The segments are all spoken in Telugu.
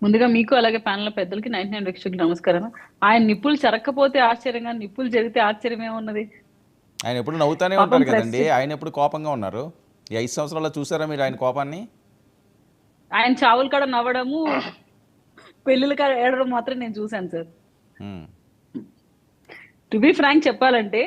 ముందుగా మీకు అలాగే ప్యానెల్ పెద్దలకి 99 వీక్షకులకు నమస్కారం. ఆయన నిప్పులు చెరక్కపోతే ఆశ్చర్యంగా, నిప్పులు చెరిగితే ఆశ్చర్యమే ఉన్నది. ఆయన ఎప్పుడు నవ్వుతానే పాపం ఉంటారు కదండి. ఆయన ఎప్పుడు కోపంగా ఉన్నారు. ఈ 5 సంవత్సరాల్లో చూసారా మీరు ఆయన కోపాన్ని? ఆయన చావులు కాడ నవ్వడము, పెళ్లిళ్ళ కాడ ఏడవడం మాత్రం నేను చూశాను సార్. హ్మ్. టు బి ఫ్రాంక్ చెప్పాలంటే,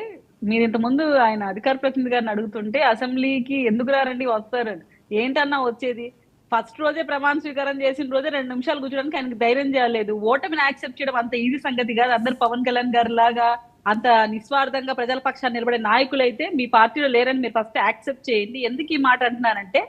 మీరు ఇంతకుముందు ఆయన అధికార ప్రతినిధి గారిని అడుగుతుంటే అసెంబ్లీకి ఎందుకు రారండి వస్తారని. ఏంటన్నా వచ్చేది? ఫస్ట్ రోజే ప్రమాణ స్వీకారం చేసిన రోజే 2 నిమిషాలు కూర్చోడానికి ఆయనకి ధైర్యం చేయలేదు. ఓటమిని యాక్సెప్ట్ చేయడం అంత ఈజీ సంగతి కాదు. అందరు పవన్ కళ్యాణ్ గారి లాగా అంత నిస్వార్థంగా ప్రజల పక్షాన్ని నిలబడే నాయకులైతే మీ పార్టీలో లేరని మీరు ఫస్ట్ యాక్సెప్ట్ చేయండి. ఎందుకు ఈ మాట అంటున్నానంటే,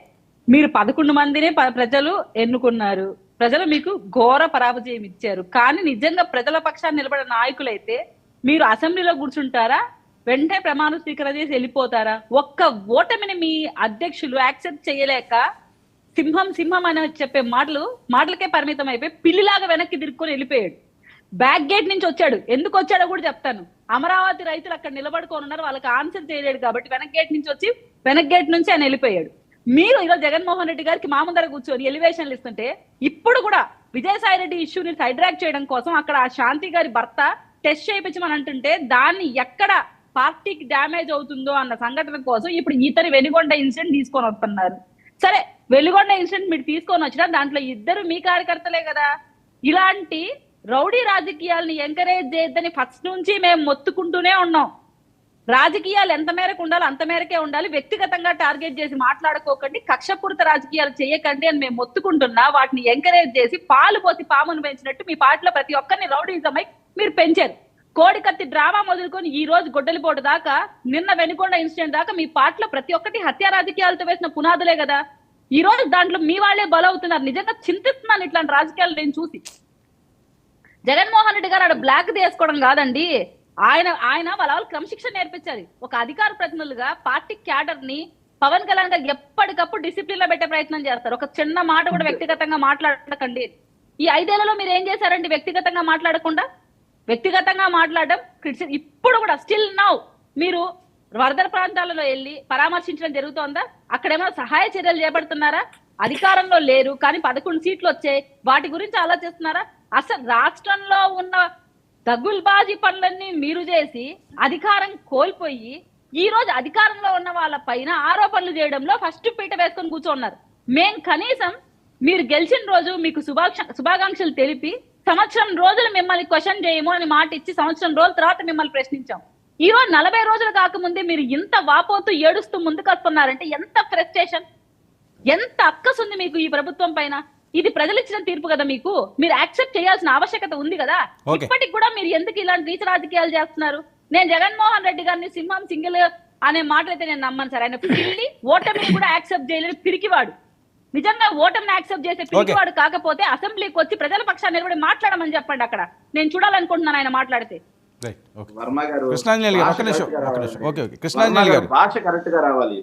మీరు 11 మందినే ప్రజలు ఎన్నుకున్నారు. ప్రజలు మీకు ఘోర పరాజయం ఇచ్చారు. కానీ నిజంగా ప్రజల పక్షాన్ని నిలబడే నాయకులైతే మీరు అసెంబ్లీలో కూర్చుంటారా? వెంటనే ప్రమాణ స్వీకారం చేసి వెళ్ళిపోతారా? ఒక్క ఓటమిని మీ అధ్యక్షులు యాక్సెప్ట్ చేయలేక సింహం సింహం అని చెప్పే మాటలకే పరిమితం అయిపోయి పిల్లిలాగా వెనక్కి తిరుక్కొని వెళ్ళిపోయాడు. బ్యాక్ గేట్ నుంచి వచ్చాడు. ఎందుకు వచ్చాడో కూడా చెప్తాను. అమరావతి రైతులు అక్కడ నిలబడుకొని ఉన్నారు, వాళ్ళకి ఆన్సర్ చేయలేడు కాబట్టి వెనక్ గేట్ నుంచి ఆయన వెళ్ళిపోయాడు. మీరు ఈరోజు జగన్మోహన్ రెడ్డి గారికి మా ముందర కూర్చొని ఎలివేషన్లు ఇస్తుంటే, ఇప్పుడు కూడా విజయసాయి రెడ్డి ఇష్యూని హైడ్రాక్ చేయడం కోసం అక్కడ ఆ శాంతి గారి భర్త టెస్ట్ చేయించమని అంటుంటే, దాన్ని ఎక్కడ పార్టీకి డ్యామేజ్ అవుతుందో అన్న సంఘటన కోసం ఇప్పుడు ఇతని వెలిగొండ ఇన్సిడెంట్ తీసుకొని వస్తున్నారు. సరే, వెలిగొండ ఇన్సిడెంట్ మీరు తీసుకొని వచ్చినా దాంట్లో ఇద్దరు మీ కార్యకర్తలే కదా. ఇలాంటి రౌడీ రాజకీయాలని ఎంకరేజ్ చేయొద్దని ఫస్ట్ నుంచి మేము మొత్తుకుంటూనే ఉన్నాం. రాజకీయాలు ఎంత మేరకు ఉండాలో అంత మేరకే ఉండాలి. వ్యక్తిగతంగా టార్గెట్ చేసి మాట్లాడుకోకండి, కక్షపూరిత రాజకీయాలు చేయకండి అని మేము మొత్తుకుంటున్నా. వాటిని ఎంకరేజ్ చేసి పాలు పోసి పామును పెంచినట్టు మీ పార్టీలో ప్రతి ఒక్కరిని రౌడీజమై మీరు పెంచారు. కోడికత్తి డ్రామా మొదలుకొని ఈ రోజు గొడ్డలిపోటు దాకా, నిన్న వెనుకొండ ఇన్సిడెంట్ దాకా మీ పార్టీలో ప్రతి ఒక్కటి హత్యా రాజకీయాలతో వేసిన పునాదులే కదా. ఈ రోజు దాంట్లో మీ వాళ్ళే బలవుతున్నారు. నిజంగా చింతిస్తున్నాను ఇట్లాంటి రాజకీయాలు నేను చూసి. జగన్మోహన్ రెడ్డి గారు ఆడ బ్లాక్ తీసుకోవడం కాదండి, ఆయన వాళ్ళ క్రమశిక్షణ నేర్పించాలి. ఒక అధికార ప్రతినిధులుగా పార్టీ క్యాడర్ ని పవన్ కళ్యాణ్ గారు ఎప్పటికప్పుడు డిసిప్లిన్ లో పెట్టే ప్రయత్నం చేస్తారు. ఒక చిన్న మాట కూడా వ్యక్తిగతంగా మాట్లాడకండి. ఈ 5 ఏళ్లలో మీరు ఏం చేశారండి? వ్యక్తిగతంగా మాట్లాడకుండా వ్యక్తిగతంగా మాట్లాడడం ఇప్పుడు కూడా స్టిల్ నౌ మీరు వరదల ప్రాంతాలలో వెళ్ళి పరామర్శించడం జరుగుతోందా? అక్కడేమో సహాయ చర్యలు చేపడుతున్నారా? అధికారంలో లేరు కానీ 11 సీట్లు వచ్చాయి, వాటి గురించి ఆలోచిస్తున్నారా? అసలు రాష్ట్రంలో ఉన్న దగుల్బాజీ పనులన్నీ మీరు చేసి అధికారం కోల్పోయి ఈ రోజు అధికారంలో ఉన్న వాళ్ళ పైన ఆరోపణలు చేయడంలో ఫస్ట్ పీట వేసుకొని కూర్చోన్నారు. మేం కనీసం మీరు గెలిచిన రోజు మీకు శుభాకాంక్షలు తెలిపి సంవత్సరం రోజులు మిమ్మల్ని క్వశ్చన్ చేయము అని మాట ఇచ్చి సంవత్సరం రోజుల తర్వాత మిమ్మల్ని ప్రశ్నించాం. ఈ రోజు 40 రోజులు కాకముందే మీరు ఇంత వాపోతూ ఏడుస్తూ ముందుకు వస్తున్నారంటే ఎంత ఫ్రస్ట్రేషన్, ఎంత అక్కసు ఉంది మీకు ఈ ప్రభుత్వం పైన. ఇది ప్రజలు ఇచ్చిన తీర్పు కదా, మీకు మీరు యాక్సెప్ట్ చేయాల్సిన ఆవశ్యకత ఉంది కదా. ఇప్పటికి కూడా మీరు ఎందుకు ఇలాంటి నీచ రాజకీయాలు చేస్తున్నారు? నేను జగన్మోహన్ రెడ్డి గారిని సింహం సింగిల్ అనే మాటలైతే నేను నమ్మను సార్. ఆయన పిల్లి ఓటమిని కూడా యాక్సెప్ట్ చేయలేదు, పిరికివాడు. నిజంగా ఓటమిని యాక్సెప్ట్ చేసే పిరికివాడు కాకపోతే అసెంబ్లీకి వచ్చి ప్రజల పక్షాన్ని నిలబడి మాట్లాడమని చెప్పండి. అక్కడ నేను చూడాలనుకుంటున్నాను ఆయన మాట్లాడితే. కృష్ణాంజలి గారు, ఒక్క నిమిషం. ఓకే, కృష్ణాంజలి గారు, భాష కరెక్ట్ గా రావాలి.